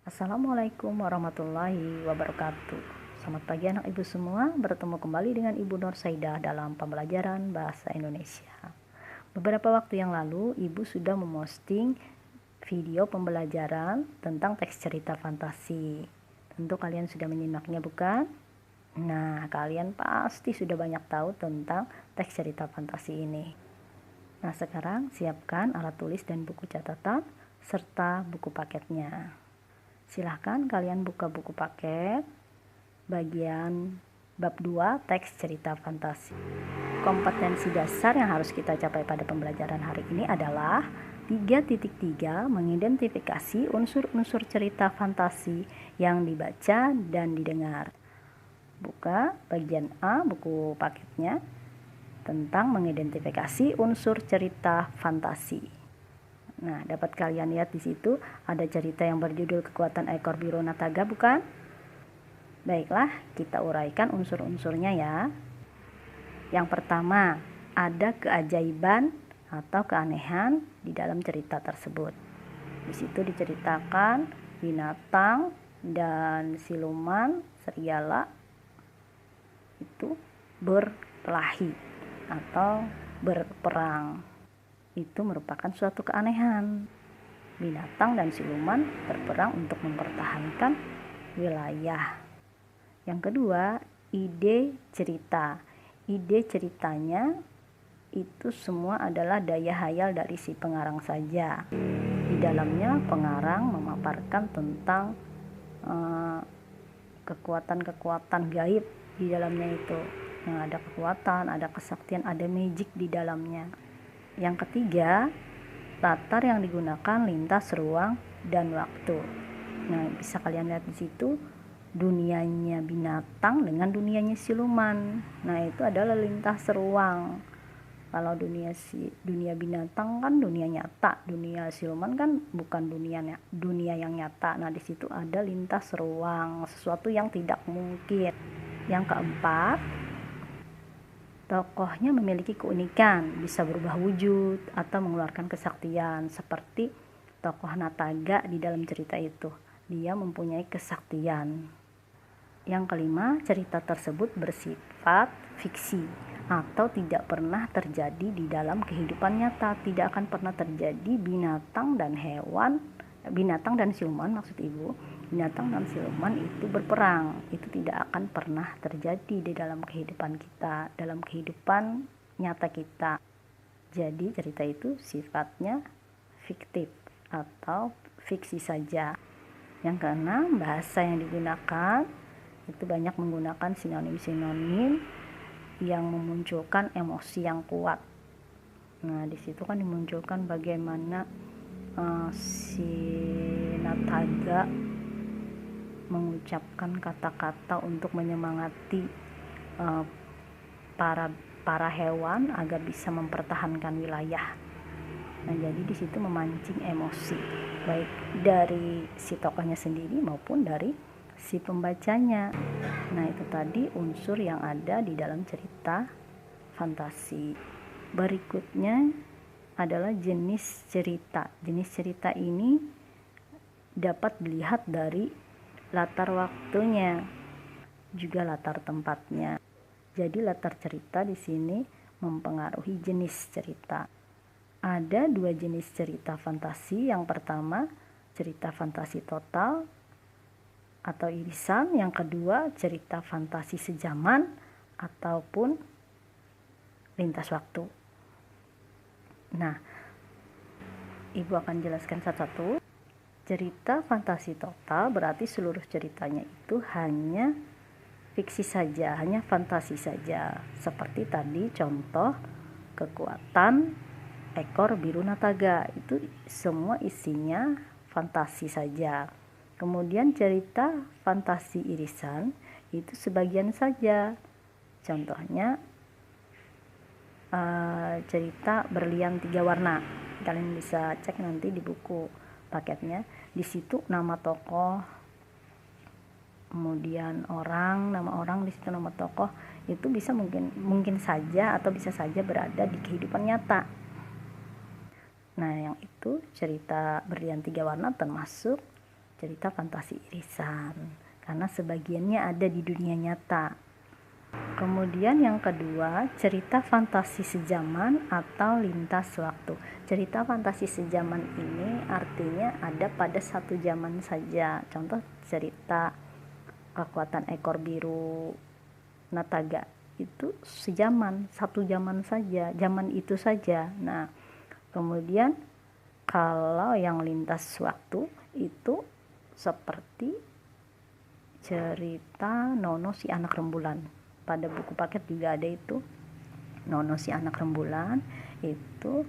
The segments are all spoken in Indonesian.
Assalamualaikum warahmatullahi wabarakatuh. Selamat pagi anak ibu semua, bertemu kembali dengan Ibu Nur Saidah dalam pembelajaran bahasa Indonesia. Beberapa waktu yang lalu ibu sudah memposting video pembelajaran tentang teks cerita fantasi. Tentu kalian sudah menyimaknya bukan? Nah, kalian pasti sudah banyak tahu tentang teks cerita fantasi ini. Nah, sekarang siapkan alat tulis dan buku catatan serta buku paketnya. Silahkan kalian buka buku paket bagian bab 2 teks cerita fantasi. Kompetensi dasar yang harus kita capai pada pembelajaran hari ini adalah 3.3 mengidentifikasi unsur-unsur cerita fantasi yang dibaca dan didengar. Buka bagian A buku paketnya tentang mengidentifikasi unsur cerita fantasi. Nah, dapat kalian lihat di situ ada cerita yang berjudul Kekuatan Ekor Biru Nataga, bukan? Baiklah, kita uraikan unsur-unsurnya ya. Yang pertama, ada keajaiban atau keanehan di dalam cerita tersebut. Di situ diceritakan binatang dan siluman serigala itu berkelahi atau berperang. Itu merupakan suatu keanehan. Binatang dan siluman berperang untuk mempertahankan wilayah. Yang kedua, ide cerita. Ide ceritanya itu semua adalah daya hayal dari si pengarang saja. Di dalamnya pengarang memaparkan tentang kekuatan-kekuatan gaib di dalamnya itu. Yang ada kekuatan, ada kesaktian, ada magic di dalamnya. Yang ketiga, latar yang digunakan lintas ruang dan waktu. Nah, bisa kalian lihat di situ dunianya binatang dengan dunianya siluman. Nah, itu adalah lintas ruang. Kalau dunia binatang kan dunia nyata, dunia siluman kan bukan dunia yang nyata. Nah, di situ ada lintas ruang, sesuatu yang tidak mungkin. Yang keempat, tokohnya memiliki keunikan, bisa berubah wujud atau mengeluarkan kesaktian seperti tokoh Nataga di dalam cerita itu. Dia mempunyai kesaktian. Yang kelima, cerita tersebut bersifat fiksi atau tidak pernah terjadi di dalam kehidupan nyata. Tidak akan pernah terjadi binatang dan siluman maksud ibu. Binatang dan siluman itu berperang, itu tidak akan pernah terjadi di dalam kehidupan kita, dalam kehidupan nyata kita. Jadi cerita itu sifatnya fiktif atau fiksi saja. Yang keenam, bahasa yang digunakan itu banyak menggunakan sinonim-sinonim yang memunculkan emosi yang kuat. Nah, di situ kan dimunculkan bagaimana si Nataga mengucapkan kata-kata untuk menyemangati para hewan agar bisa mempertahankan wilayah. Nah, jadi di situ memancing emosi baik dari si tokohnya sendiri maupun dari si pembacanya. Nah, itu tadi unsur yang ada di dalam cerita fantasi. Berikutnya adalah jenis cerita. Jenis cerita ini dapat dilihat dari latar waktunya, juga latar tempatnya. Jadi latar cerita di sini mempengaruhi jenis cerita. Ada dua jenis cerita fantasi. Yang pertama, cerita fantasi total atau irisan. Yang kedua, cerita fantasi sejaman ataupun lintas waktu. Nah, ibu akan jelaskan satu-satu. Cerita fantasi total berarti seluruh ceritanya itu hanya fiksi saja, hanya fantasi saja. Seperti tadi contoh Kekuatan Ekor Biru Nataga, itu semua isinya fantasi saja. Kemudian cerita fantasi irisan itu sebagian saja. Contohnya cerita Berlian 3 warna. Kalian bisa cek nanti di buku paketnya. Di situ nama tokoh, kemudian nama orang di situ, nama tokoh itu bisa mungkin saja atau bisa saja berada di kehidupan nyata. Nah, yang itu cerita Berlian 3 warna termasuk cerita fantasi irisan, karena sebagiannya ada di dunia nyata. Kemudian yang kedua, cerita fantasi sejaman atau lintas waktu. Cerita fantasi sejaman ini artinya ada pada satu zaman saja. Contoh cerita kekuatan ekor biru Nataga itu sejaman, satu zaman saja, zaman itu saja. Nah, kemudian kalau yang lintas waktu itu seperti cerita Nono si anak rembulan. Pada buku paket juga ada itu, Nono si anak rembulan. Itu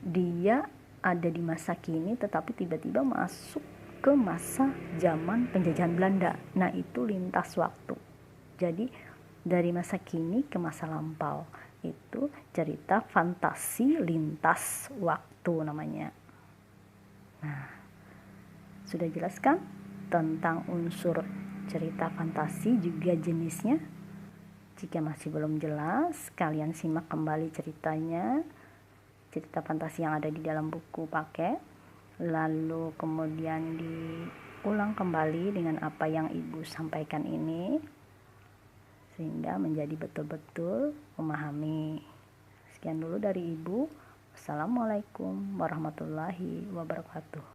dia ada di masa kini tetapi tiba-tiba masuk ke masa zaman penjajahan Belanda. Nah, itu lintas waktu. Jadi dari masa kini ke masa lampau. Itu cerita fantasi lintas waktu namanya. Nah, sudah jelaskan tentang unsur cerita fantasi juga jenisnya. Jika masih belum jelas, kalian simak kembali ceritanya, cerita fantasi yang ada di dalam buku paket, lalu kemudian diulang kembali dengan apa yang ibu sampaikan ini, sehingga menjadi betul-betul memahami. Sekian dulu dari ibu. Wassalamualaikum warahmatullahi wabarakatuh.